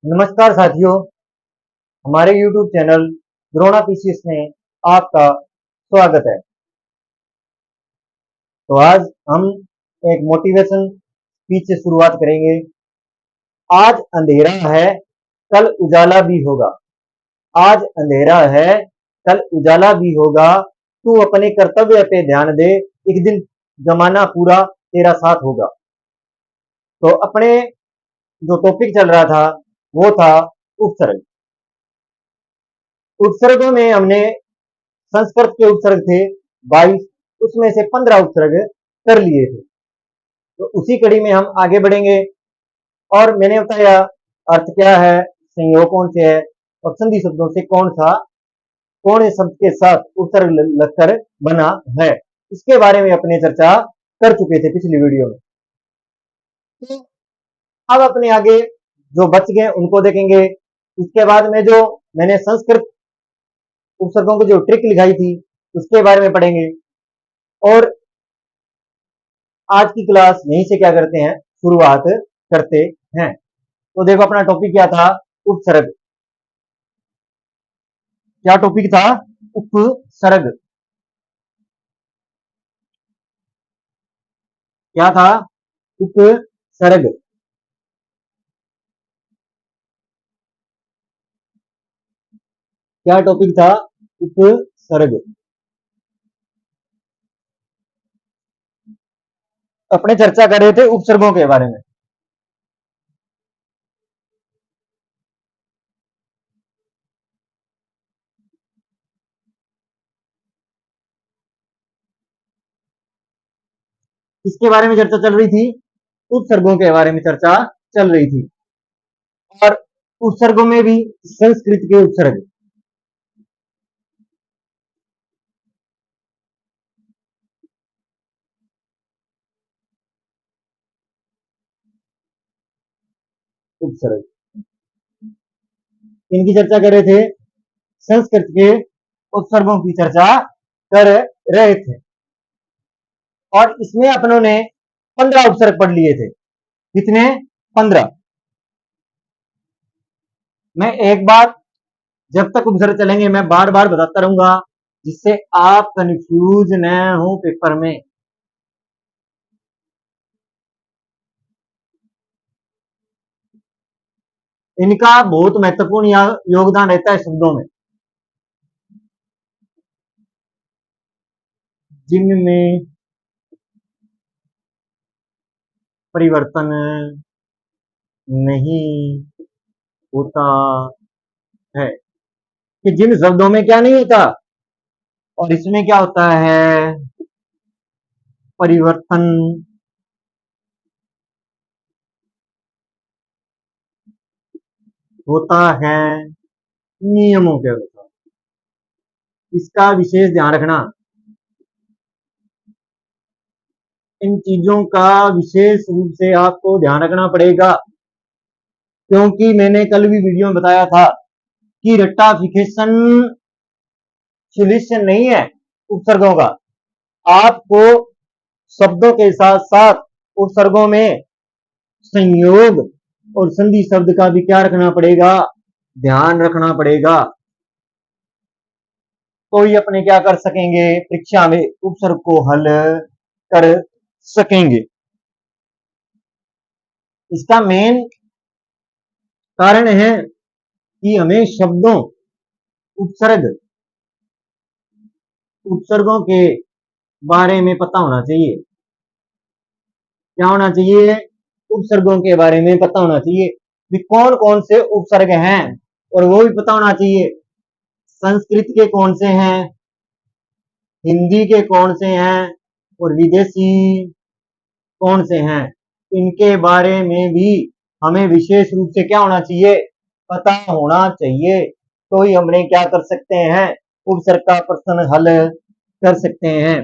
नमस्कार साथियों, हमारे YouTube चैनल द्रोणा पीसीएस में आपका स्वागत है। तो आज हम एक मोटिवेशन स्पीच से शुरुआत करेंगे। आज अंधेरा है, कल उजाला भी होगा। आज अंधेरा है, कल उजाला भी होगा। तू अपने कर्तव्य पे ध्यान दे, एक दिन जमाना पूरा तेरा साथ होगा। तो अपने जो टॉपिक चल रहा था वो था उपसर्ग। उपसर्गों में हमने संस्कृत के उपसर्ग थे 22, उसमें से 15 उपसर्ग कर लिए थे। तो उसी कड़ी में हम आगे बढ़ेंगे। और मैंने बताया अर्थ क्या है, संयोग कौन से है और संधि शब्दों से कौन शब्द के साथ उपसर्ग लगकर बना है, इसके बारे में अपने चर्चा कर चुके थे पिछली वीडियो में। तो अब अपने आगे जो बच गए उनको देखेंगे। इसके बाद में जो मैंने संस्कृत उपसर्गों की जो ट्रिक लिखाई थी उसके बारे में पढ़ेंगे। और आज की क्लास यहीं से क्या करते हैं, शुरुआत करते हैं। तो देखो अपना टॉपिक क्या था, उपसर्ग। क्या टॉपिक था? उपसर्ग। क्या था? उपसर्ग। क्या टॉपिक था? उपसर्ग। अपने चर्चा कर रहे थे उपसर्गों के बारे में। किसके बारे में चर्चा चल रही थी? उपसर्गों के बारे में चर्चा चल रही थी। और उपसर्गों में भी संस्कृत के उपसर्ग। उपसर्ग इनकी चर्चा कर रहे थे, संस्कृत के उपसर्गों की चर्चा कर रहे थे। और इसमें अपनों ने 15 उपसर्ग पढ़ लिए थे। कितने? 15। मैं एक बार जब तक उपसर्ग चलेंगे मैं बार बार बताता रहूंगा, जिससे आप कंफ्यूज न हो पेपर में। इनका बहुत महत्वपूर्ण योगदान रहता है शब्दों में, जिनमें परिवर्तन नहीं होता है। कि जिन शब्दों में क्या नहीं होता और इसमें क्या होता है, परिवर्तन होता है नियमों के अनुसार। इसका विशेष ध्यान रखना। इन चीजों का विशेष रूप से आपको ध्यान रखना पड़ेगा, क्योंकि मैंने कल भी वीडियो में बताया था कि रट्टाफिकेशन सॉल्यूशन नहीं है उपसर्गों का। आपको शब्दों के साथ साथ उपसर्गों में संयोग और संधि शब्द का भी क्या रखना पड़ेगा, ध्यान रखना पड़ेगा। तो ये अपने क्या कर सकेंगे, परीक्षा में उपसर्ग को हल कर सकेंगे। इसका मेन कारण है कि हमें शब्दों उपसर्गों के बारे में पता होना चाहिए। क्या होना चाहिए? उपसर्गों के बारे में पता होना चाहिए कि कौन कौन से उपसर्ग हैं, और वो भी पता होना चाहिए संस्कृत के कौन से हैं, हिंदी के कौन से हैं और विदेशी कौन से हैं। इनके बारे में भी हमें विशेष रूप से क्या होना चाहिए, पता होना चाहिए। तो ही हमने क्या कर सकते हैं, उपसर्ग का प्रश्न हल कर सकते हैं।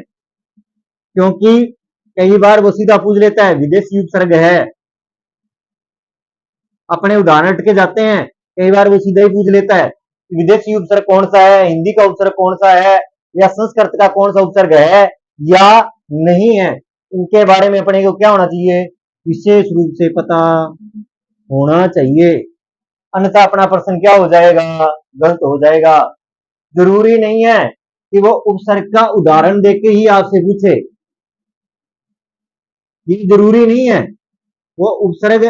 क्योंकि कई बार वो सीधा पूछ लेता है विदेशी उपसर्ग है, अपने उदाहरण के जाते हैं। कई बार वो सीधा ही पूछ लेता है विदेशी उपसर्ग कौन सा है, हिंदी का उपसर्ग कौन सा है, या संस्कृत का कौन सा उपसर्ग है या नहीं है। इनके बारे में अपने को क्या होना चाहिए, विशेष रूप से पता होना चाहिए। अन्यथा अपना प्रश्न क्या हो जाएगा, गलत हो जाएगा। जरूरी नहीं है कि वो उपसर्ग का उदाहरण देके ही आपसे पूछे, ये जरूरी नहीं है। वो उपसर्ग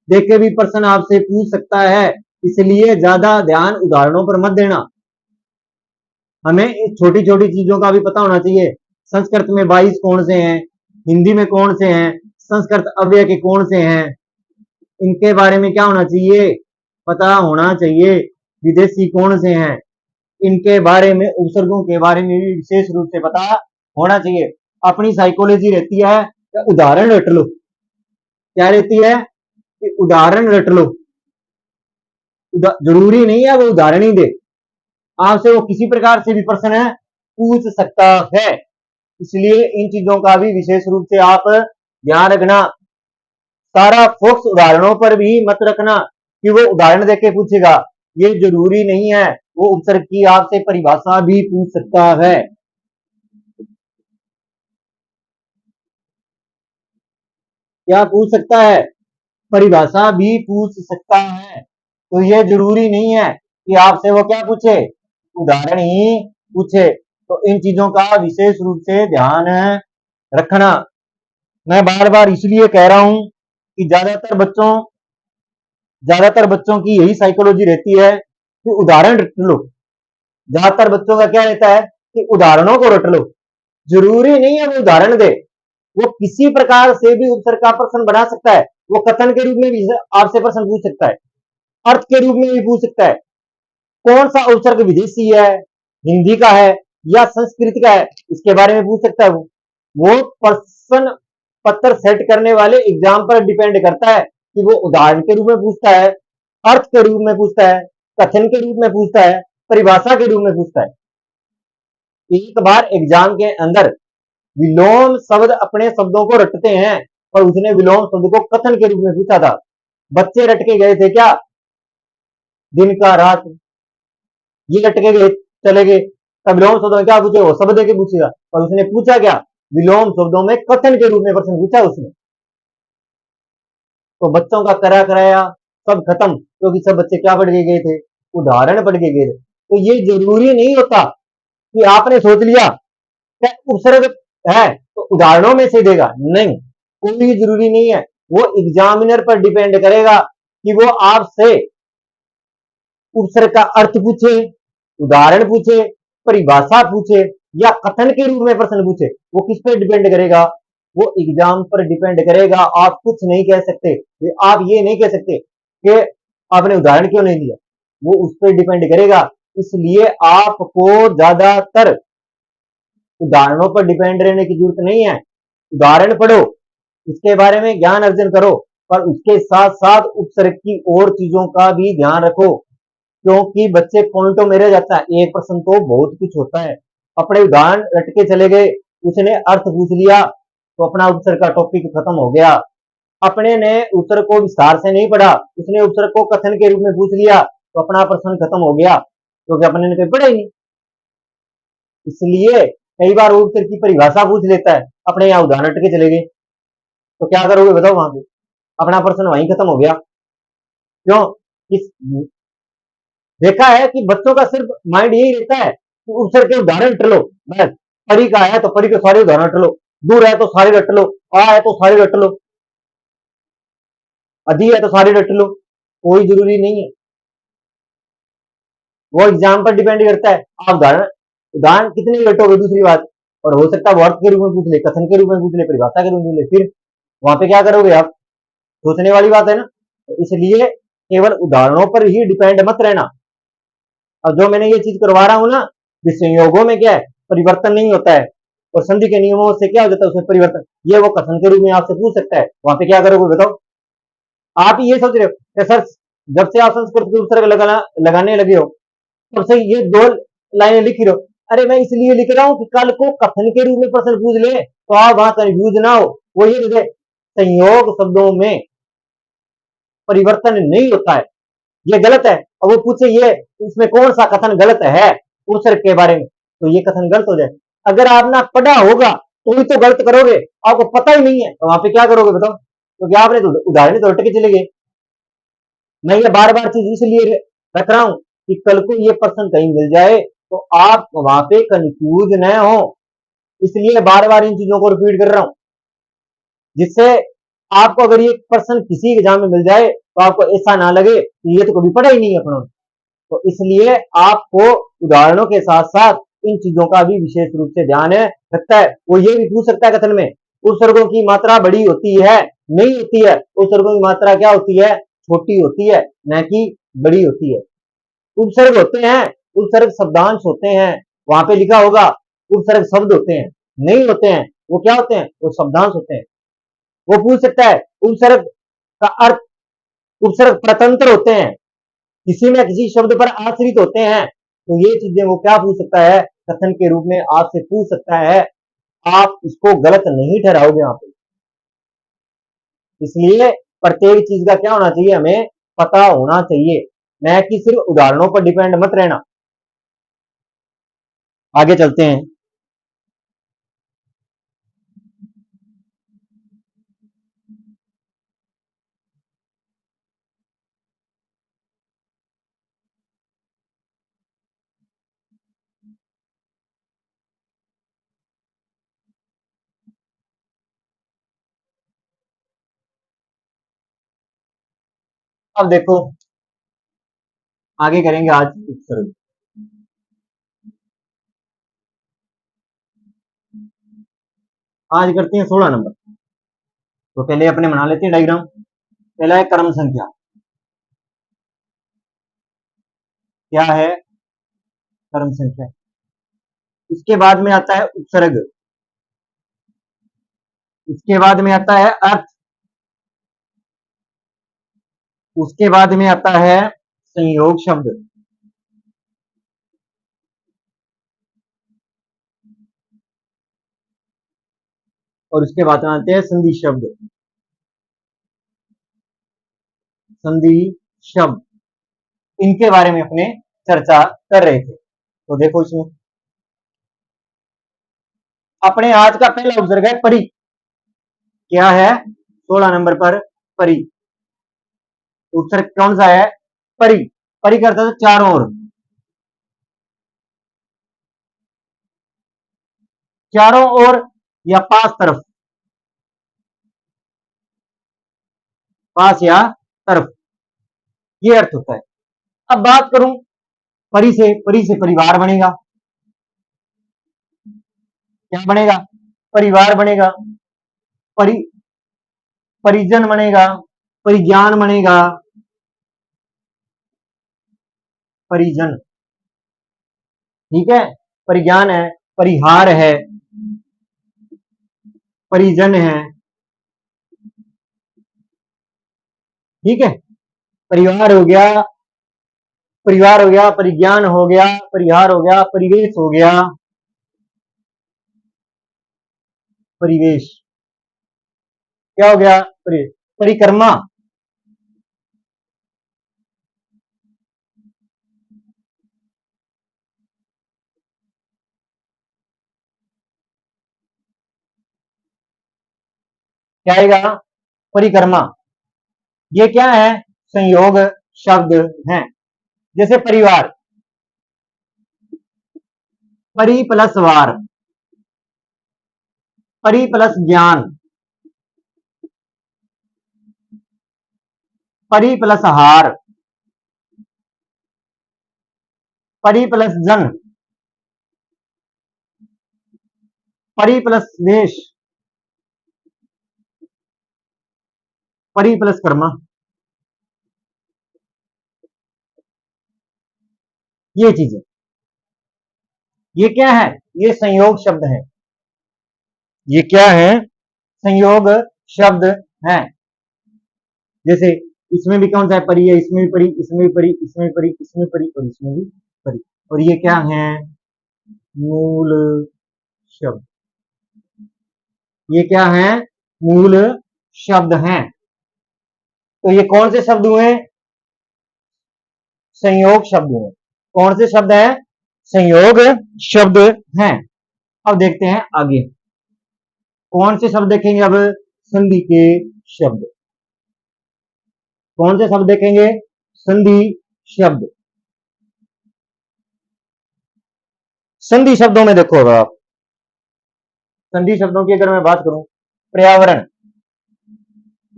देके भी प्रश्न आपसे पूछ सकता है, इसलिए ज्यादा ध्यान उदाहरणों पर मत देना। हमें छोटी छोटी चीजों का भी पता होना चाहिए। संस्कृत में 22 कौन से हैं, हिंदी में कौन से हैं, संस्कृत अव्यय के कौन से हैं, इनके बारे में क्या होना चाहिए, पता होना चाहिए। विदेशी कौन से हैं, इनके बारे में, उपसर्गों के बारे में भी विशेष रूप से पता होना चाहिए। अपनी साइकोलॉजी रहती है कि उदाहरण रट लो। क्या रहती है कि उदाहरण रट लो। जरूरी नहीं है वो उदाहरण ही दे, आपसे वो किसी प्रकार से भी प्रश्न पूछ सकता है। इसलिए इन चीजों का भी विशेष रूप से आप ध्यान रखना। सारा फोकस उदाहरणों पर भी मत रखना कि वो उदाहरण देके पूछेगा, ये जरूरी नहीं है। वो उपसर्ग की आपसे परिभाषा भी पूछ सकता है। क्या पूछ सकता है, परिभाषा भी पूछ सकता है। तो ये जरूरी नहीं है कि आपसे वो क्या पूछे, उदाहरण ही पूछे। तो इन चीजों का विशेष रूप से ध्यान रखना। मैं बार बार इसलिए कह रहा हूं कि ज्यादातर बच्चों की यही साइकोलॉजी रहती है कि उदाहरण रट लो। ज्यादातर बच्चों का क्या रहता है कि उदाहरणों को रट लो। जरूरी नहीं है वो उदाहरण दे, वो किसी प्रकार से भी उपसर्ग का प्रश्न बना सकता है। वो कथन के रूप में भी आपसे प्रश्न पूछ सकता है, अर्थ के रूप में भी पूछ सकता है। कौन सा उपसर्ग विदेशी है, हिंदी का है या संस्कृत का है, इसके बारे में पूछ सकता है। वो प्रश्न पत्र सेट करने वाले एग्जाम पर डिपेंड करता है कि वो उदाहरण के रूप में पूछता है, अर्थ के रूप में पूछता है, कथन के रूप में पूछता है, परिभाषा के रूप में पूछता है। एक बार एग्जाम के अंदर विलोम शब्द अपने शब्दों को रटते हैं, और उसने विलोम शब्द को कथन के रूप में पूछा था। बच्चे रट के गए थे क्या, दिन का रात, ये रट के गए चले गए। तब विलोम शब्दों में क्या पूछे, वो शब्द के पूछेगा। और उसने पूछा क्या, विलोम शब्दों में कथन के रूप में प्रश्न पूछा उसने। तो बच्चों का करा कराया सब खत्म, क्योंकि सब बच्चे क्या पढ़ के गए थे, उदाहरण पढ़ के गए थे। तो ये जरूरी नहीं होता कि आपने सोच लिया कि उपसर्ग है तो उदाहरणों में से देगा, नहीं, कोई जरूरी नहीं है। वो एग्जामिनर पर डिपेंड करेगा कि वो आपसे उपसर्ग का अर्थ पूछे, उदाहरण पूछे, परिभाषा पूछे या कथन के रूप में प्रश्न पूछे। वो किस पे डिपेंड करेगा, वो एग्जाम पर डिपेंड करेगा। आप कुछ नहीं कह सकते, आप ये नहीं कह सकते कि आपने उदाहरण क्यों नहीं दिया, वो उस पर डिपेंड करेगा। इसलिए आपको ज्यादातर उदाहरणों पर डिपेंड रहने की जरूरत नहीं है। उदाहरण पढ़ो, इसके बारे में ज्ञान अर्जन करो, पर उसके साथ साथ उपसर्ग की और चीजों का भी ध्यान रखो, क्योंकि बच्चे पॉइंटों में रह जाता है। एक प्रश्न तो बहुत कुछ होता है, अपने उदाहरण रट के चले गए, उसने अर्थ पूछ लिया तो अपना उपसर्ग का टॉपिक खत्म हो गया। अपने ने उपसर्ग को विस्तार से नहीं पढ़ा, उसने उपसर्ग को कथन के रूप में पूछ लिया तो अपना प्रश्न खत्म हो गया, क्योंकि अपने ने कहीं पढ़ा ही नहीं। इसलिए कई बार उपसर्ग की परिभाषा पूछ लेता है, अपने यहाँ उदाहरण रट के चले गए, तो क्या करोगे बताओ, वहां पे अपना प्रश्न वहीं खत्म हो गया। क्यों, किस देखा है कि बच्चों का सिर्फ माइंड यही रहता है कि उपसर्ग के उदाहरण रट लो, बस। परी का है तो परी के सारे उदाहरण रट लो, दूर है तो सारे रट लो, आ है तो सारे रट लो, अधि है तो सारे रट लो। कोई जरूरी नहीं है, वो एग्जाम पर डिपेंड करता है। आप उदाहरण उदाहरण कितने रटोगे, दूसरी बात। और हो सकता है वर्ड के रूप में पूछ ले, कथन के रूप में पूछ ले, परिभाषा के रूप में पूछ ले, फिर वहां पे क्या करोगे आप, सोचने वाली बात है ना। तो इसलिए केवल उदाहरणों पर ही डिपेंड मत रहना। अब जो मैंने ये चीज करवा रहा हूं ना, संयोगों में क्या है, परिवर्तन नहीं होता है, और संधि के नियमों से क्या हो जाता है, उसमें परिवर्तन। ये वो कथन के रूप में आपसे पूछ सकता है, वहां पे क्या करोगे बताओ। आप ये सोच रहे हो कि सर, जब से आप संस्कृत के उपसर्ग लगाने लगे हो तब से ये दो लाइनें लिख रहे हो। अरे मैं इसलिए लिख रहा हूं कि कल को कथन के रूप में प्रश्न पूछ ले तो आप वहां कंफ्यूज ना हो। वो ये लिखे, संयोग शब्दों में परिवर्तन नहीं होता है, ये गलत है। और वो पूछे ये इसमें कौन सा कथन गलत है उपसर्ग के बारे में, तो ये कथन गलत हो जाए। अगर आपने पढ़ा होगा तो भी तो गलत करोगे, आपको पता ही नहीं है तो वहां पे क्या करोगे बताओ, क्योंकि आपने तो उदाहरण तो रट के चले गए। मैं ये बार बार चीज इसलिए रख रहा हूं कि कल को ये प्रश्न कहीं मिल जाए तो आप वहां पे कंफ्यूज न हो, इसलिए बार बार इन चीजों को रिपीट कर रहा हूं, जिससे आपको अगर ये प्रश्न किसी एग्जाम में मिल जाए तो आपको ऐसा ना लगे कि ये तो कभी पढ़ा ही नहीं है अपनों। तो इसलिए आपको उदाहरणों के साथ साथ इन चीजों का भी विशेष रूप से ध्यान रखता है। वो ये भी पूछ सकता है कथन में, उपसर्गों की मात्रा बड़ी होती है, नहीं होती है, उपसर्गों की मात्रा क्या होती है, छोटी होती है, न कि बड़ी होती है। उपसर्ग होते हैं, उपसर्ग शब्दांश होते हैं, वहां पे लिखा होगा उपसर्ग शब्द होते हैं, नहीं होते हैं, वो क्या होते हैं, वो शब्दांश होते हैं। वो पूछ सकता है उपसर्ग का अर्थ, उपसर्ग प्रतंत्र होते हैं, किसी न किसी शब्द पर आश्रित होते हैं, तो ये चीजें वो क्या पूछ सकता है, कथन के रूप में आपसे पूछ सकता है। आप इसको गलत नहीं ठहराओगे यहाँ पे। इसलिए प्रत्येक चीज का क्या होना चाहिए, हमें पता होना चाहिए, न कि सिर्फ उदाहरणों पर डिपेंड मत रहना। आगे चलते हैं। अब देखो आगे करेंगे आज उपसर्ग। आज करते हैं 16 नंबर। तो पहले अपने बना लेते हैं डायग्राम। पहला है क्रम संख्या। क्या है, क्रम संख्या। इसके बाद में आता है उपसर्ग, इसके बाद में आता है अर्थ, उसके बाद में आता है संयोग शब्द, और उसके बाद में आते हैं संधि शब्द। संधि शब्द, इनके बारे में अपने चर्चा कर रहे थे। तो देखो इसमें अपने आज का पहला उपसर्ग है परि। क्या है, 16 नंबर पर परि। उपसर्ग कौन सा है, परि। परि करता है चारों ओर, चारों ओर या पास तरफ, पास या तरफ, ये अर्थ होता है। अब बात करूं परि से, परि से परिवार बनेगा। क्या बनेगा, परिवार बनेगा, परि परिजन बनेगा, परिज्ञान बनेगा, परिजन, ठीक है। परिज्ञान है, परिहार है, परिजन है, ठीक है। परिवार हो गया, परिवार हो गया, परिज्ञान हो गया, परिहार हो गया, परिवेश हो गया, परिवेश क्या हो गया, परिक्रमा, क्या आएगा, परिक्रमा। ये क्या है, संयोग शब्द हैं। जैसे परिवार, परि प्लस वार, परि प्लस ज्ञान, परि प्लस हार, परि प्लस जन, परि प्लस देश, परि प्लस कर्मा। ये चीजें, ये क्या है, ये संयोग शब्द है। ये क्या है, संयोग शब्द है। जैसे इसमें भी कौन सा है, परि है, इसमें भी परि, इसमें भी परि, इसमें भी परि, इसमें परि और इसमें भी परि। और ये क्या है, मूल शब्द। ये क्या है, मूल शब्द हैं। तो ये कौन से शब्द हुए, संयोग शब्द हुए। कौन से शब्द हैं, संयोग शब्द हैं। अब देखते हैं आगे कौन से शब्द देखेंगे। अब संधि के शब्द, कौन से शब्द देखेंगे, संधि शब्द। संधि शब्दों में देखो, अगर आप संधि शब्दों की अगर मैं बात करूं, पर्यावरण,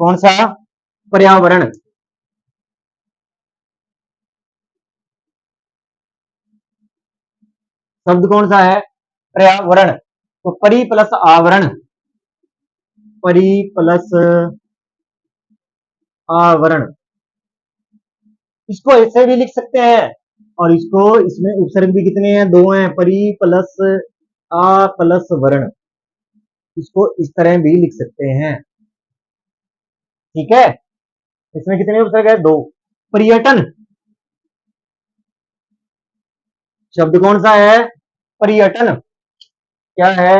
कौन सा? पर्यावरण। शब्द कौन सा है? पर्यावरण। तो परि प्लस आवरण, परि प्लस आवरण, इसको ऐसे भी लिख सकते हैं, और इसको, इसमें उपसर्ग भी कितने हैं? दो हैं, परि प्लस आ प्लस वर्ण, इसको इस तरह भी लिख सकते हैं। ठीक है, इसमें कितने उपसर्ग है? दो। पर्यटन, शब्द कौन सा है? पर्यटन। क्या है?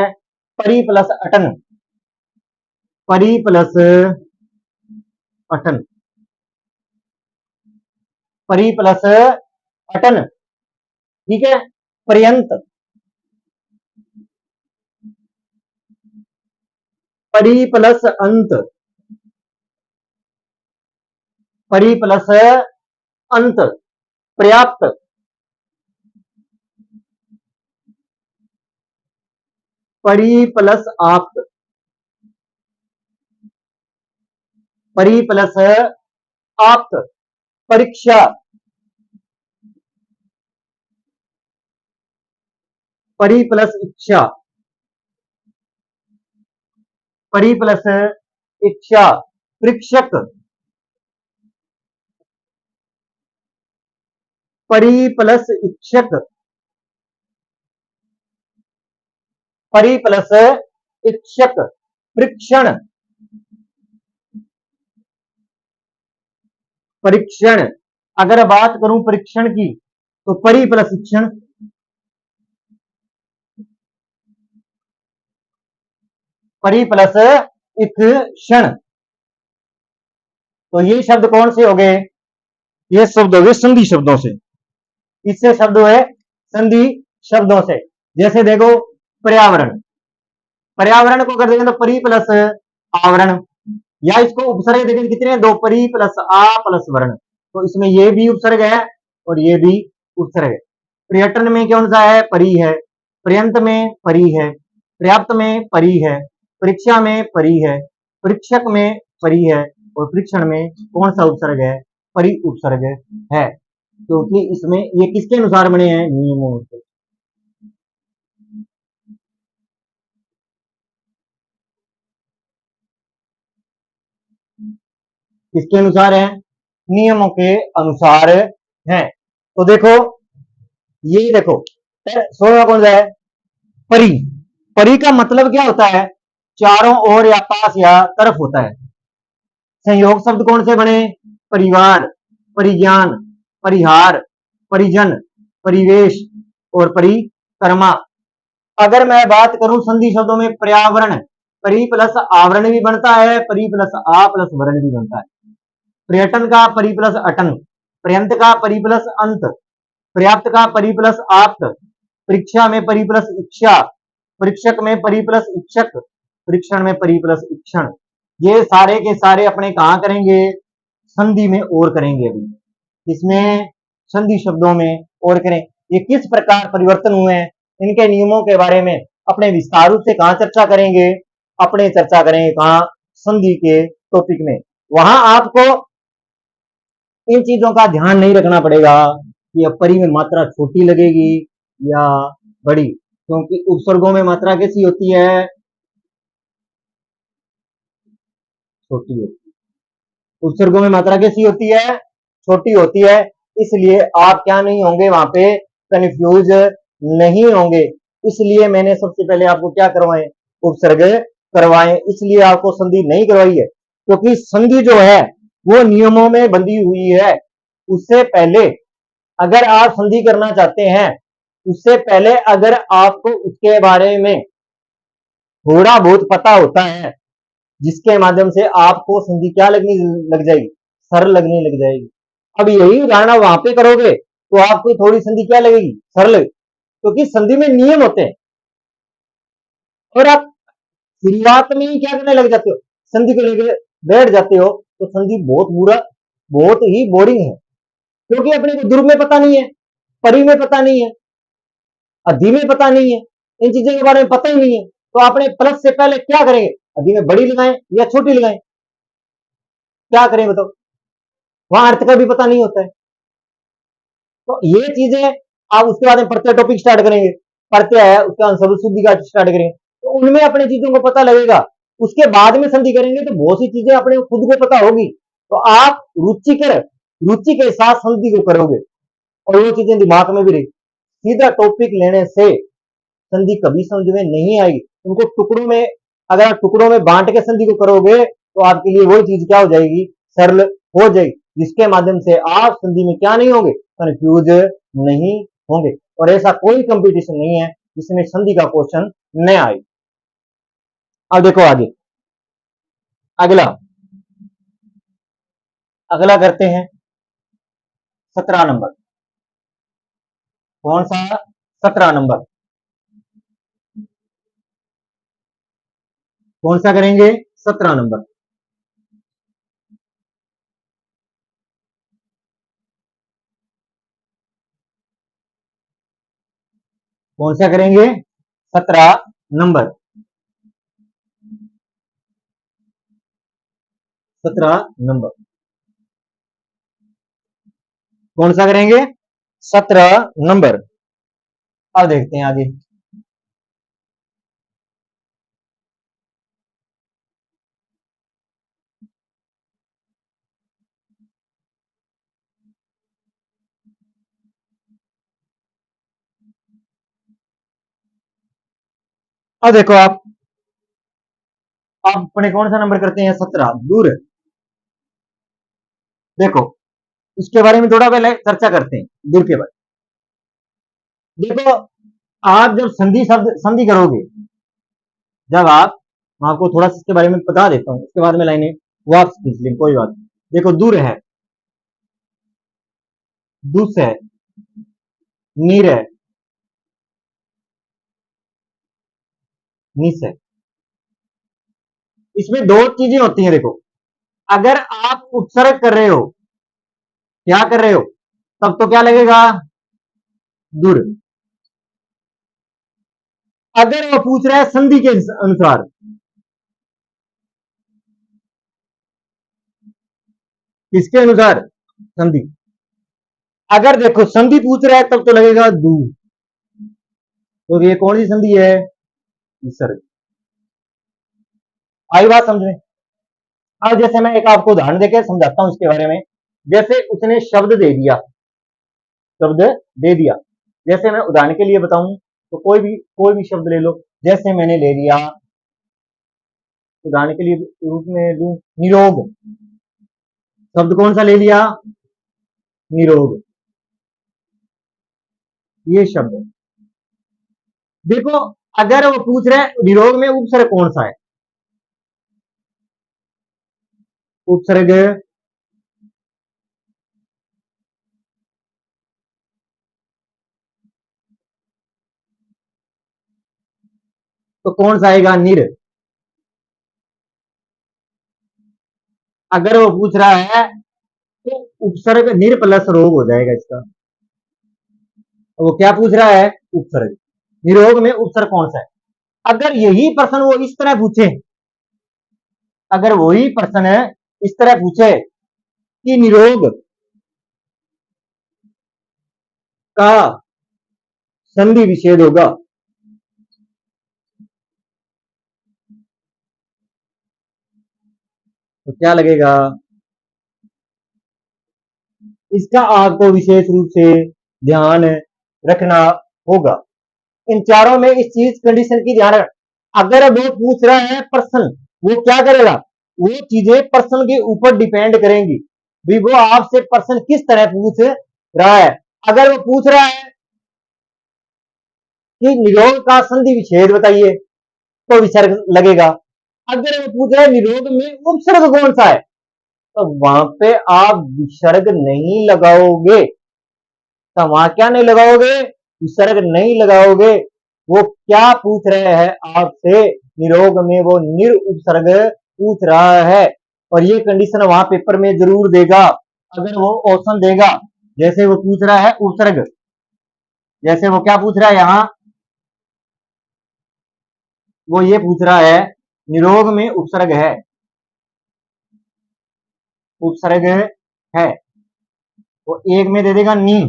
परि प्लस अटन, परि प्लस अटन, परि प्लस अटन। ठीक है, पर्यंत, परि प्लस अंत, परि प्लस अंत, पर्याप्त, परि प्लस आप्त, परि प्लस आप्त, परीक्षा, परि प्लस इच्छा, परि प्लस इच्छा, परीक्षक, परि प्लस इच्छक, परि प्लस इच्छक, परीक्षण, परीक्षण। अगर बात करूं परीक्षण की, तो परि प्लस शिक्षण, परि प्लस इक्षण। तो ये शब्द कौन से हो गए? ये शब्द हो गए संधि शब्दों से। इससे शब्द है संधि शब्दों से। जैसे देखो, पर्यावरण, पर्यावरण को कर देंगे तो परि प्लस आवरण, या इसको उपसर्ग देखें कितने? दो, परि प्लस आ प्लस वर्ण, तो इसमें ये भी उपसर्ग है और ये भी उपसर्ग है। पर्यटन में कौन सा है? परि है। पर्यंत में परि है। पर्याप्त में परि है। परीक्षा में परि है। परीक्षक में परि है। और परीक्षण में कौन सा उपसर्ग है? परि उपसर्ग है, क्योंकि इसमें ये किसके अनुसार बने हैं? नियमों से। किसके अनुसार है? नियमों के अनुसार है। तो देखो, ये देखो, 16वां कौन सा है? परि। परि का मतलब क्या होता है? चारों ओर या पास या तरफ होता है। संयोग शब्द कौन से बने? परिवार, परिज्ञान, परिहार, परिजन, परिवेश और परिक्रमा। अगर मैं बात करूं संधि शब्दों में, पर्यावरण, परि प्लस आवरण भी बनता है, परि प्लस आ प्लस वर्ण भी बनता है। पर्यटन का परि प्लस अटन, पर्यंत का परि प्लस अंत, पर्याप्त का परि प्लस आप्त, परीक्षा में परि प्लस इच्छा, परीक्षक में परि प्लस इच्छक, परीक्षण में परि प्लस इक्षण। ये सारे के सारे अपने कहां करेंगे? संधि में और करेंगे। अभी इसमें संधि शब्दों में और करें, ये किस प्रकार परिवर्तन हुए हैं, इनके नियमों के बारे में अपने विस्तार रूप से कहां चर्चा करेंगे? अपने चर्चा करेंगे कहां? संधि के टॉपिक में। वहां आपको इन चीजों का ध्यान नहीं रखना पड़ेगा कि अब परि में मात्रा छोटी लगेगी या बड़ी, क्योंकि उपसर्गों में मात्रा कैसी होती है? छोटी होती है। उपसर्गों में मात्रा कैसी होती है? छोटी होती है। इसलिए आप क्या नहीं होंगे वहां पे? कंफ्यूज नहीं होंगे। इसलिए मैंने सबसे पहले आपको क्या करवाए? उपसर्ग करवाए। इसलिए आपको संधि नहीं करवाई है, क्योंकि संधि जो है वो नियमों में बंधी हुई है। उससे पहले अगर आप संधि करना चाहते हैं, उससे पहले अगर आपको उसके बारे में थोड़ा बहुत पता होता है, जिसके माध्यम से आपको संधि क्या लगनी लग जाएगी? सरल लगने लग जाएगी। अब यही उदाहरण वहां पे करोगे तो आपको थोड़ी संधि क्या लगेगी? सरल, क्योंकि संधि में नियम होते हैं। और आप शुरुआत में ही क्या करने लग जाते हो? संधि को लेकर बैठ जाते हो, तो संधि बहुत बुरा, बहुत ही बोरिंग है। क्योंकि अपने को ध्रुव में पता नहीं है, परी में पता नहीं है, अधि में पता नहीं है, इन चीजों के बारे में पता ही नहीं है, तो आपने प्लस से पहले क्या करेंगे, अधि में बड़ी लगाएं या छोटी लगाएं, क्या करें बताओ, वहां अर्थ का भी पता नहीं होता है। तो ये चीजें आप उसके बाद में प्रत्यय टॉपिक स्टार्ट करेंगे, प्रत्यय है उसके बाद शब्द शुद्धि का स्टार्ट करेंगे, तो उनमें अपने चीजों को पता लगेगा। उसके बाद में संधि करेंगे तो बहुत सी चीजें अपने खुद को पता होगी, तो आप रुचि के साथ संधि को करोगे और वो चीजें दिमाग में भी रही। सीधा टॉपिक लेने से संधि कभी समझ में नहीं आएगी, उनको टुकड़ों में, अगर आप टुकड़ों में बांट के संधि को करोगे तो आपके लिए वही चीज क्या हो जाएगी, सरल हो जाएगी, जिसके माध्यम से आप संधि में क्या नहीं होंगे, कंफ्यूज नहीं होंगे। और ऐसा कोई कंपटीशन नहीं है जिसमें संधि का क्वेश्चन न आए। अब देखो आगे, अगला अगला करते हैं 17 नंबर। कौन सा? 17 नंबर। कौन सा करेंगे? 17 नंबर। कौन सा करेंगे? 17 नंबर। 17 नंबर कौन सा करेंगे? 17 नंबर। अब देखते हैं आगे। अब देखो आप अपने कौन सा नंबर करते हैं? 17 दूर। देखो इसके बारे में थोड़ा पहले चर्चा करते हैं, दूर के बारे में। देखो आप जब संधि करोगे, जब आप, मैं आपको थोड़ा सा इसके बारे में बता देता हूं, उसके बाद में लाइनें वापस खींच लें, कोई बात। देखो दूर है, दुस है, नीर है, निस है। इसमें दो चीजें होती हैं। देखो अगर आप उपसर्ग कर रहे हो, क्या कर रहे हो, तब तो क्या लगेगा? दूर। अगर वो पूछ रहा है संधि के अनुसार, किसके अनुसार? संधि। अगर देखो संधि पूछ रहा है तब तो लगेगा दू, तो ये कौन सी संधि है? विसर्ग। आई बात समझ में? अब जैसे मैं एक आपको उदाहरण देकर समझाता हूं इसके बारे में। जैसे उसने शब्द दे दिया, शब्द दे दिया, जैसे मैं उदाहरण के लिए बताऊं तो कोई भी शब्द ले लो। जैसे मैंने ले लिया, उदाहरण के लिए रूप में लू निरोग, शब्द कौन सा ले लिया? निरोग, ये शब्द है। देखो अगर वो पूछ रहे हैं निरोग में उपसर्ग कौन सा है, उपसर्ग तो कौन सा आएगा? निर। अगर वो पूछ रहा है तो उपसर्ग निर प्लस रोग हो जाएगा इसका। तो वो क्या पूछ रहा है? उपसर्ग। निरोग में उपसर्ग कौन सा है? अगर यही प्रश्न वो इस तरह पूछे, अगर वही प्रश्न इस तरह पूछे कि निरोग का संधि विच्छेद होगा, तो क्या लगेगा? इसका आपको विशेष रूप से ध्यान रखना होगा। इन चारों में इस चीज कंडीशन की ध्यान रख। अगर वो पूछ रहा है प्रश्न, वो क्या करेगा? वो चीजें प्रश्न के ऊपर डिपेंड करेंगी भी वो आपसे प्रश्न किस तरह पूछ रहा है। अगर वो पूछ रहा है कि निरोग का संधि विच्छेद बताइए, तो विसर्ग लगेगा। अगर वो पूछ रहा है निरोग में उपसर्ग कौन सा है, तो वहां पे आप विसर्ग नहीं लगाओगे। तो वहां क्या नहीं लगाओगे? विसर्ग नहीं लगाओगे। वो क्या पूछ रहे हैं आपसे? निरोग में वो निर उपसर्ग पूछ रहा है, और ये कंडीशन वहां पेपर में जरूर देगा। अगर वो ऑप्शन देगा जैसे वो पूछ रहा है उपसर्ग, जैसे वो क्या पूछ रहा है यहां, वो ये पूछ रहा है निरोग में उपसर्ग है, उपसर्ग है, वो एक में दे देगा नी,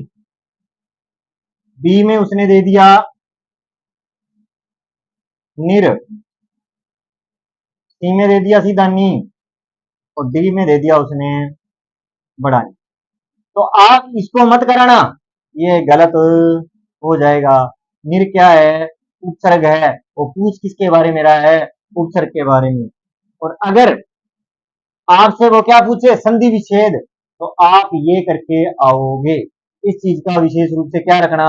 बी में उसने दे दिया निर, सी में दे दिया सीधा नी, और डी में दे दिया उसने बड़ा नी। तो आप इसको मत कराना, ये गलत हो जाएगा। निर क्या है, उपसर्ग है, वो पूछ किसके बारे में रहा है, उपसर्ग के बारे में। और अगर आपसे वो क्या पूछे संधि विच्छेद, तो आप ये करके आओगे। इस चीज का विशेष रूप से क्या रखना,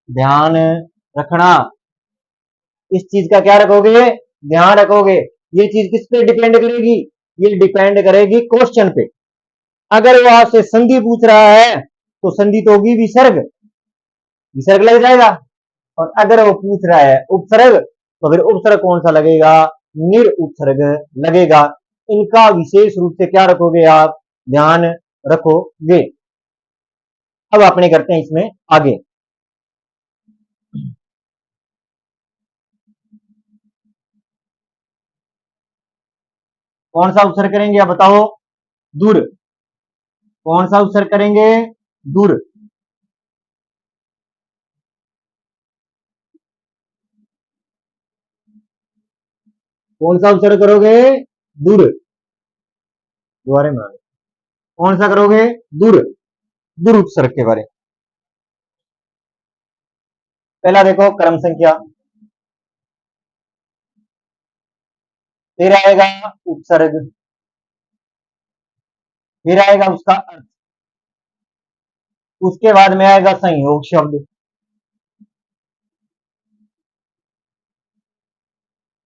ध्यान रखना, इस चीज का क्या रखोगे, ध्यान रखोगे। ये चीज किस पे डिपेंड करेगी, ये डिपेंड करेगी क्वेश्चन पे। अगर वो आपसे संधि पूछ रहा है तो संधि तो होगी विसर्ग, विसर्ग लग जाएगा। और अगर वो पूछ रहा है उपसर्ग, तो फिर उपसर्ग कौन सा लगेगा, निर उपसर्ग लगेगा। इनका विशेष रूप से क्या रखोगे आप, ध्यान रखोगे। अब अपने करते हैं इसमें आगे। कौन सा उपसर्ग करेंगे आप बताओ, दूर, कौन सा उपसर्ग करेंगे, दूर। कौन सा उपसर्ग करोगे, दूर, दोबारा में कौन सा करोगे, दूर, दूर उपसर्ग के बारे में। पहला देखो क्रम संख्या, फिर आएगा उपसर्ग, फिर आएगा उसका अर्थ, उसके बाद में आएगा संयोग शब्द,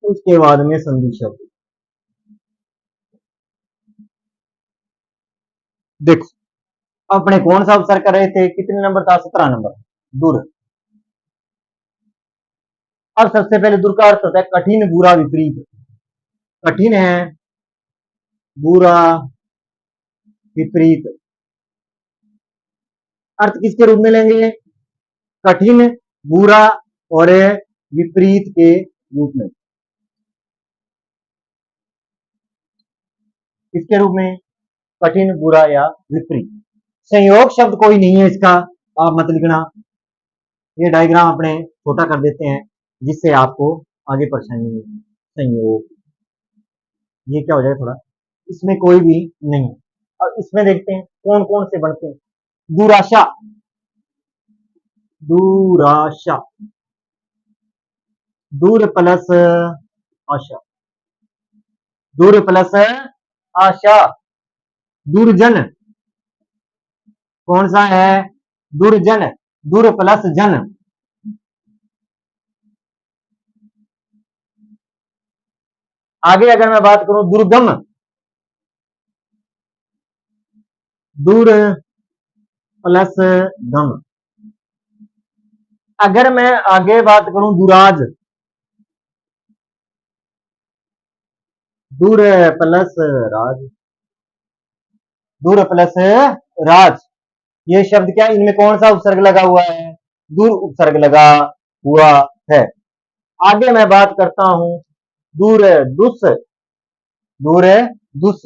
उसके बाद में संधि शब्द। देखो अपने कौन सा उपसर्ग कर रहे थे, कितने नंबर था, 17 नंबर, दूर। अब सबसे पहले दूर का अर्थ होता है कठिन बुरा विपरीत, कठिन है, बुरा, विपरीत। अर्थ किसके रूप में लेंगे, कठिन, बुरा और विपरीत के रूप में। किसके रूप में, कठिन, बुरा या विपरीत। संयोग शब्द कोई नहीं है इसका, आप मत लिखना। ये डायग्राम अपने छोटा कर देते हैं जिससे आपको आगे परेशानी नहीं। संयोग, ये क्या हो जाएगा थोड़ा, इसमें कोई भी नहीं। अब इसमें देखते हैं कौन कौन से बनते हैं। दुराशा, दुराशा, दूर प्लस आशा, दूर प्लस आशा। दुर्जन, कौन सा है, दुर्जन, दूर प्लस जन। आगे अगर मैं बात करूं दुर्गम, दूर प्लस गम। अगर मैं आगे बात करूं दुराज, दूर प्लस राज, दूर प्लस राज। ये शब्द क्या, इनमें कौन सा उपसर्ग लगा हुआ है, दूर उपसर्ग लगा हुआ है। आगे मैं बात करता हूं दूर दुस, दूर दुस,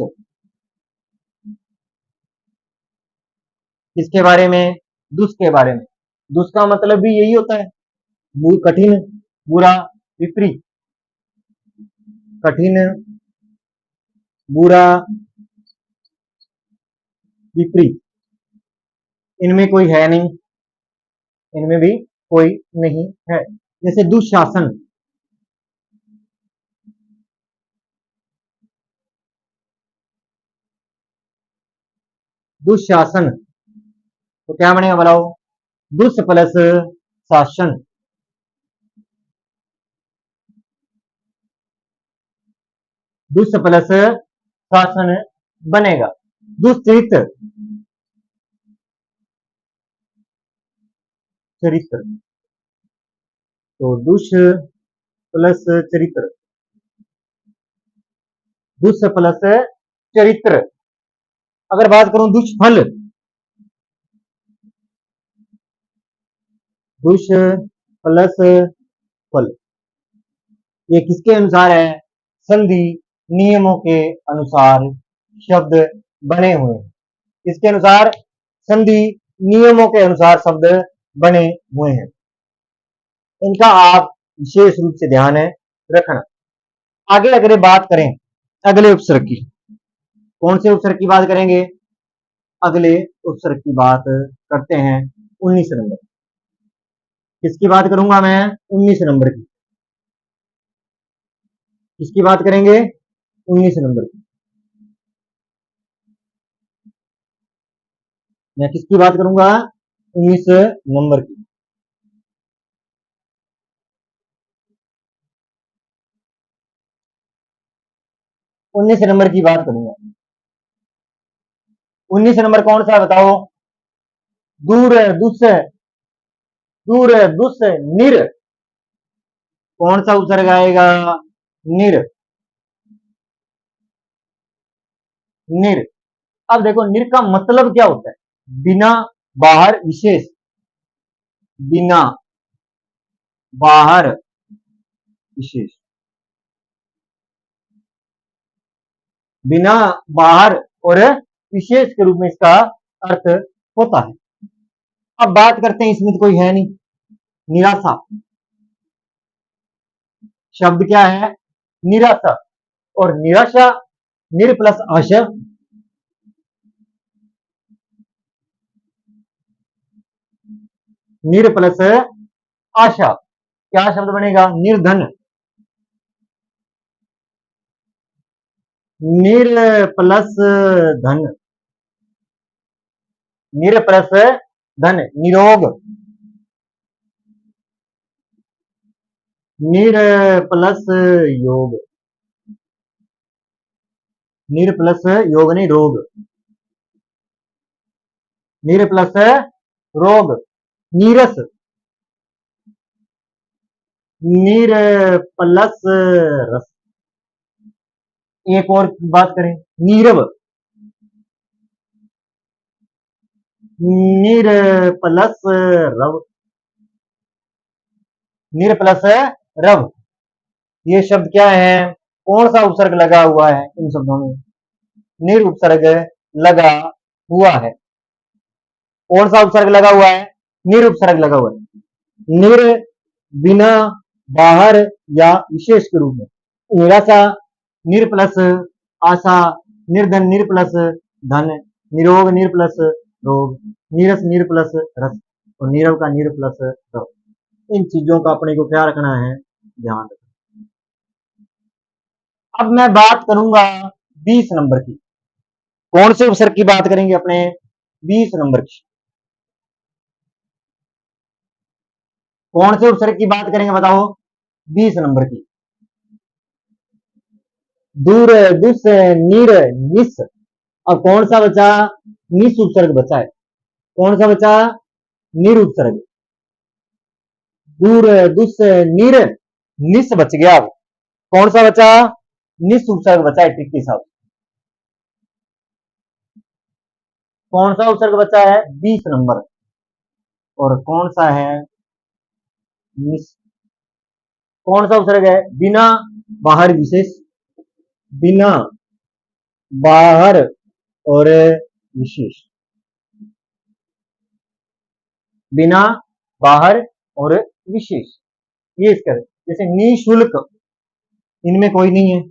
किसके बारे में, दुस के बारे में। दुस का मतलब भी यही होता है, कठिन, बुरा, विपरीत, कठिन, बुरा, विपरीत। इनमें कोई है नहीं, इनमें भी कोई नहीं है। जैसे दुशासन, दुशासन, तो क्या बनेगा बताओ, दुस प्लस शासन, दुस प्लस शासन बनेगा। दुश्चरित्र, चरित्र, तो दुष प्लस चरित्र, दुष् प्लस चरित्र। अगर बात करूं दुष्फल, दुष प्लस फल, ये किसके अनुसार है? संधि नियमों के अनुसार शब्द बने हुए हैं। किसके अनुसार? संधि नियमों के अनुसार शब्द बने हुए हैं। इनका आप विशेष रूप से ध्यान रखना। आगे अगर बात करें अगले उपसर्ग की, कौन से उपसर्ग की बात करेंगे? अगले उपसर्ग की बात करते हैं 19 नंबर। किसकी बात करूंगा मैं? 19 नंबर की। किसकी बात करेंगे? 19 नंबर की। मैं किसकी बात करूंगा? 19 नंबर की। 19 नंबर की बात करूंगा। 19 नंबर कौन सा है बताओ? दूर दुस, दूर दुस निर। कौन सा उपसर्ग आएगा? निर। निर। अब देखो निर का मतलब क्या होता है? बिना बाहर विशेष, बिना बाहर विशेष, बिना बाहर और विशेष के रूप में इसका अर्थ होता है। अब बात करते हैं, इसमें तो कोई है नहीं, निराशा। शब्द क्या है? निराशा। और निराशा निर प्लस आशा, निर प्लस आशा, क्या शब्द बनेगा? निर्धन। निर प्लस धन, निर प्लस धन, निरोग। निर प्लस योग, निर प्लस योग नहीं रोग, निर प्लस रोग, नीरस। निर प्लस रस। एक और बात करें, नीरव। निर प्लस रव, निर प्लस रव। ये शब्द क्या है? कौन सा उपसर्ग लगा हुआ है इन शब्दों में? निर उपसर्ग लगा हुआ है। कौन सा उपसर्ग लगा हुआ है? निर उपसर्ग लगा हुआ है। निर बिना बाहर या विशेष के रूप में। निराशा निर प्लस आशा, निर्धन निर प्लस धन, निरोग निर प्लस रोग, नीरस निर प्लस रस और नीरव का निर प्लस रव। इन चीजों का अपने को क्या रखना है? ध्यान रखना। अब मैं बात करूंगा 20 नंबर की। कौन से उपसर्ग की बात करेंगे अपने? 20 नंबर की। कौन से उपसर्ग की बात करेंगे बताओ? 20 नंबर की। दूर दुस नीर निस। अब कौन सा बचा? निस उपसर्ग बचा है। कौन सा बचा? निर उपसर्ग। दूर दुस नीर निस बच गया। अब कौन सा बचा? निस उपसर्ग बचा है टिक के साथ। कौन सा उपसर्ग बचा है? 20 नंबर। और कौन सा है? निस। कौन सा उपसर्ग है? बिना बाहर विशेष, बिना बाहर और विशेष, बिना बाहर और विशेष। ये इसका जैसे निशुल्क, इनमें कोई नहीं है।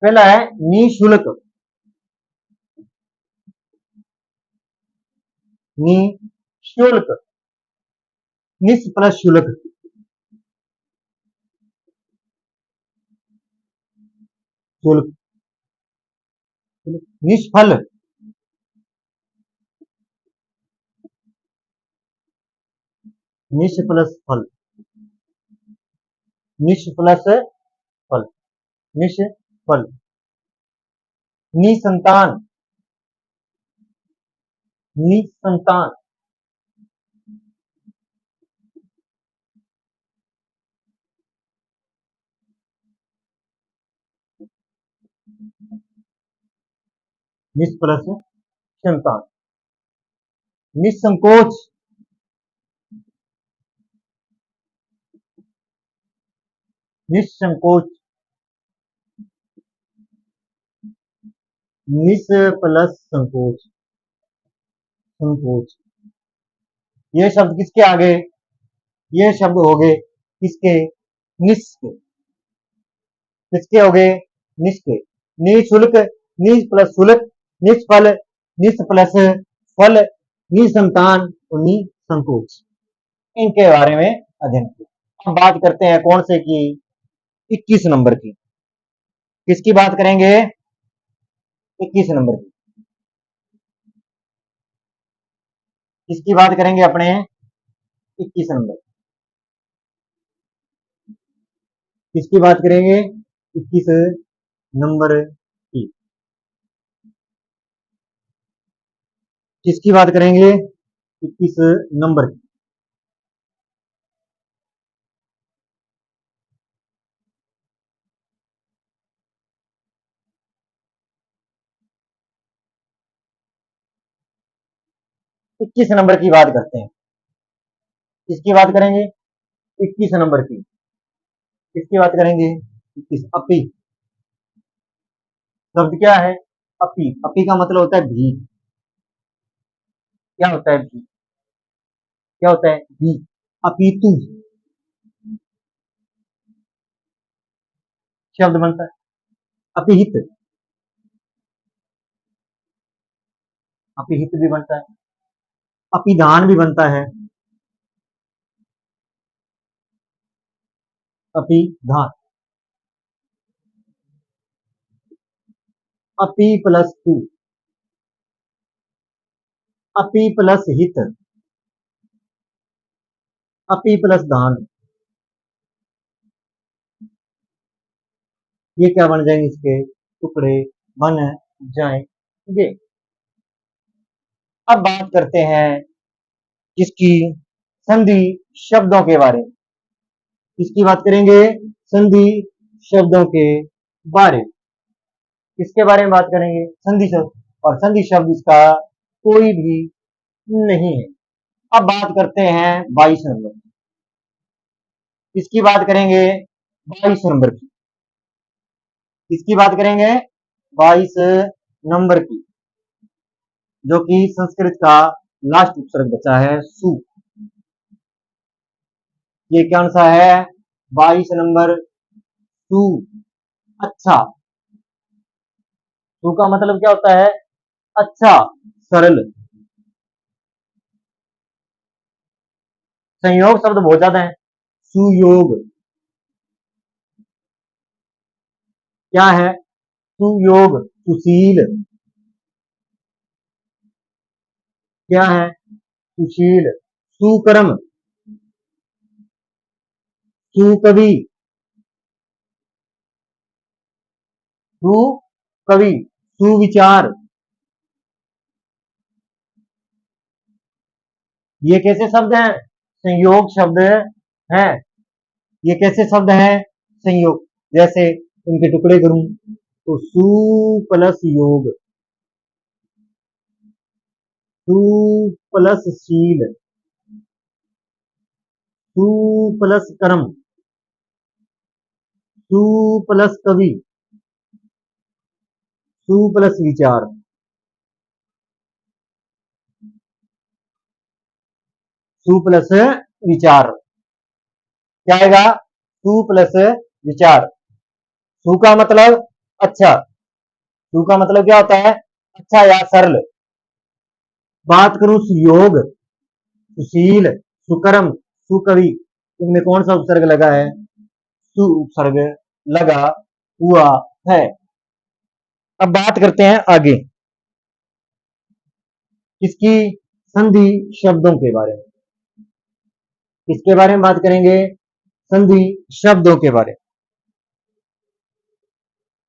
पहला है निशुल्क, निशुल्क, निस प्लस शुल्क, शुल्क, निष्फल, निश प्लस फल, निश प्लस फल, निष्फल, निसंतान, निसंतान, निस प्लस संतान, निसंकोच, निसंकोच, निस प्लस संकोच, संकोच। ये शब्द किसके आगे, ये शब्द हो गए किसके, निस के, किसके हो गए, निस के। निशुल्क, निस प्लस शुल्क, निष्फल, निस प्लस फल, निसंतान और निसंकोच, इनके बारे में अध्ययन किया। अब बात करते हैं कौन से की, 21 नंबर की। किसकी बात करेंगे, 21 नंबर की। किसकी बात करेंगे अपने, 21 नंबर, किसकी बात करेंगे, 21 नंबर की। किसकी बात करेंगे, 21 नंबर की। इक्कीस नंबर की बात करते हैं। किसकी बात करेंगे, 21 नंबर की। किसकी बात करेंगे, 21। अपी, शब्द क्या है, अपी। अपी का मतलब होता है भी। क्या होता है भी, क्या होता है भी, अपीतु शब्द बनता है। अपिहित, अपिहित भी बनता है, अपिधान भी बनता है, अपिधान। अपी प्लस टू, अपी प्लस हित, अपी प्लस धान, ये क्या बन जाएंगे, इसके टुकड़े बन जाएंगे। अब बात करते हैं किसकी, संधि शब्दों के बारे में। किसकी बात करेंगे, संधि शब्दों के बारे में। किसके बारे में बात करेंगे, संधि शब्द। और संधि शब्द इसका कोई भी नहीं है। अब बात करते हैं 22 नंबर, किसकी बात करेंगे, 22 नंबर की। किसकी बात करेंगे, 22 नंबर की, जो कि संस्कृत का लास्ट उपसर्ग बचा है सु। ये कौन सा है, 22 नंबर सु। अच्छा, सु का मतलब क्या होता है, अच्छा, सरल। संयोग शब्द बहुत ज्यादा है, सुयोग, क्या है, सुयोग, सुशील, क्या है, सुशील, सुकर्म, सुकवि, सुकवि, सुविचार। ये कैसे शब्द हैं, संयोग शब्द हैं। ये कैसे शब्द हैं, संयोग। जैसे इनके टुकड़े करूं तो सु प्लस योग, सु प्लस शील, सु प्लस कर्म, सु प्लस कवि, सु प्लस विचार, सु प्लस विचार। क्या आएगा, सु प्लस विचार। सु का मतलब अच्छा, सु का मतलब क्या होता है, अच्छा या सरल। बात करूं सुयोग, सुशील, सुकर्म, सुकवि, इनमें कौन सा उपसर्ग लगा है, सु उपसर्ग लगा हुआ है। अब बात करते हैं आगे किसकी, संधि शब्दों के बारे में। किसके बारे में बात करेंगे, संधि शब्दों के बारे में।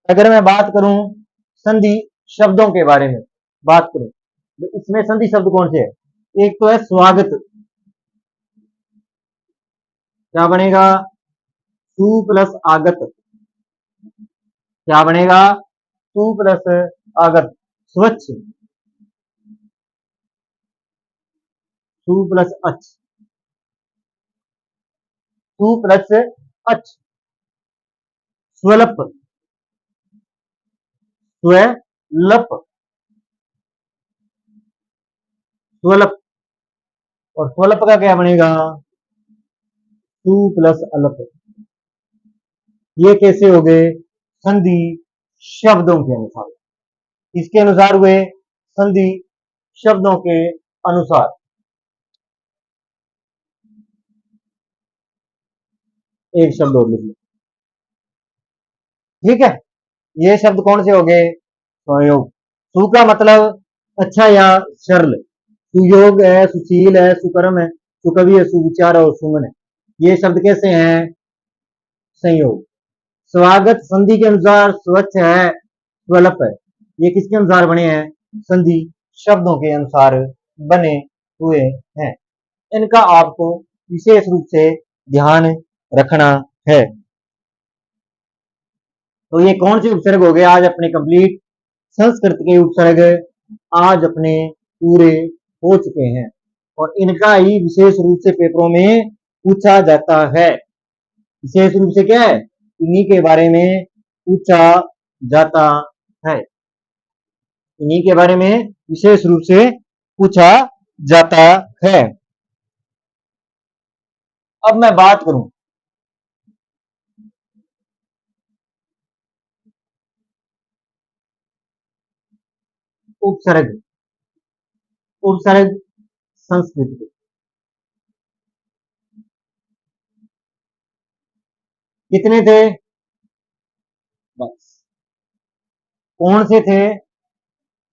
अगर मैं बात करूं संधि शब्दों के बारे में बात करूं तो इसमें संधि शब्द कौन से है, एक तो है स्वागत, क्या बनेगा, सु प्लस आगत, क्या बनेगा, सु प्लस आगत, स्वच्छ, सु प्लस अच, सु प्लस अच, स्वलप, स्वलप, स्वलप, और स्वलप का क्या बनेगा, सु प्लस अलप। ये कैसे हो गए, संधि शब्दों के अनुसार, किसके अनुसार हुए, संधि शब्दों के अनुसार। एक शब्द और लिख लो, ठीक है। ये शब्द कौन से हो गए, संयोग। सु का मतलब अच्छा या सरल, सुयोग है, सुशील है, सुकर्म है, सुकवि है, सुविचार और सुमन है। ये शब्द कैसे हैं, संयोग। स्वागत संधि के अनुसार स्वच्छ है, स्वलप है। ये किसके अनुसार बने हैं, संधि शब्दों के अनुसार बने हुए हैं। इनका आपको विशेष रूप से ध्यान रखना है। तो ये कौन से उपसर्ग हो गए आज अपने कंप्लीट, संस्कृत के उपसर्ग आज अपने पूरे हो चुके हैं, और इनका ही विशेष रूप से पेपरों में पूछा जाता है। विशेष रूप से क्या है, इन्हीं के बारे में पूछा जाता है, इन्हीं के बारे में विशेष रूप से पूछा जाता है। अब मैं बात करूं उपसर्ग, उपसर्ग संस्कृत के कितने थे, बस कौन से थे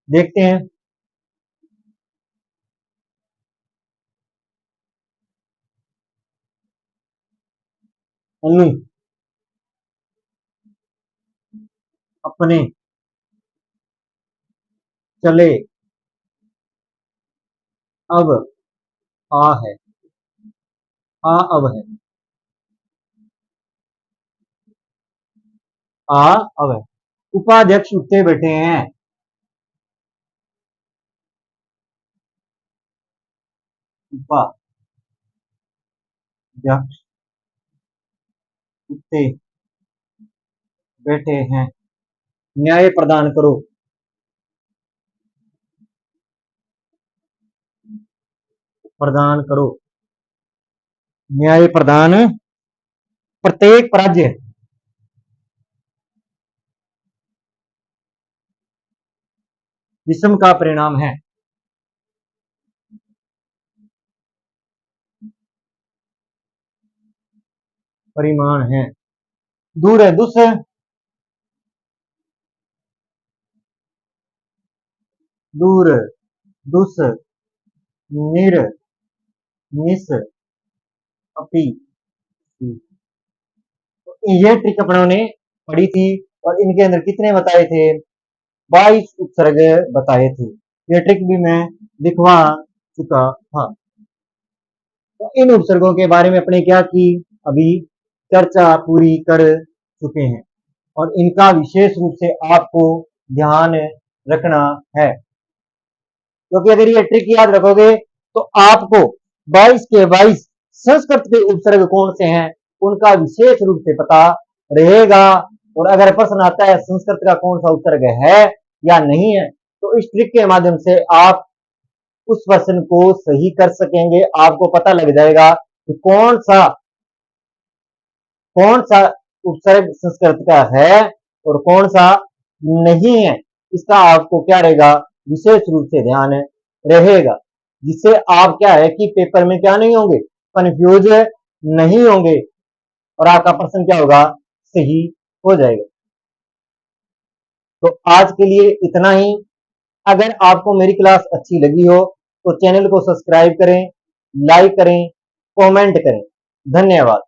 देखते हैं। अन्नु, अपने, चले, अब, आ है, आ अब है, आ अब है। उपाध्यक्ष उठते बैठे हैं, उपाध्यक्ष उठते बैठे हैं। न्याय प्रदान करो, प्रदान करो, न्याय प्रदान, प्रत्येक पराजय, विषम का परिणाम है, परिमाण है। दूर है, दुस, दूर, दुस, निर, निस, अपी। ये ट्रिक अपनों ने पढ़ी थी, और इनके अंदर कितने बताए थे, 22 उपसर्ग बताए थे। ये ट्रिक भी मैं दिखवा चुका था। तो इन उपसर्गों के बारे में अपने क्या की, अभी चर्चा पूरी कर चुके हैं, और इनका विशेष रूप से आपको ध्यान रखना है, क्योंकि अगर ये ट्रिक याद रखोगे तो आपको 22 के 22 संस्कृत के उपसर्ग कौन से हैं उनका विशेष रूप से पता रहेगा। और अगर प्रश्न आता है संस्कृत का कौन सा उपसर्ग है या नहीं है, तो इस ट्रिक के माध्यम से आप उस प्रश्न को सही कर सकेंगे। आपको पता लग जाएगा कि कौन सा उपसर्ग संस्कृत का है और कौन सा नहीं है। इसका आपको क्या रहेगा, विशेष रूप से ध्यान रहेगा, जिससे आप क्या है कि पेपर में क्या नहीं होंगे, कंफ्यूज नहीं होंगे, और आपका प्रश्न क्या होगा, सही हो जाएगा। तो आज के लिए इतना ही। अगर आपको मेरी क्लास अच्छी लगी हो तो चैनल को सब्सक्राइब करें, लाइक करें, कमेंट करें। धन्यवाद।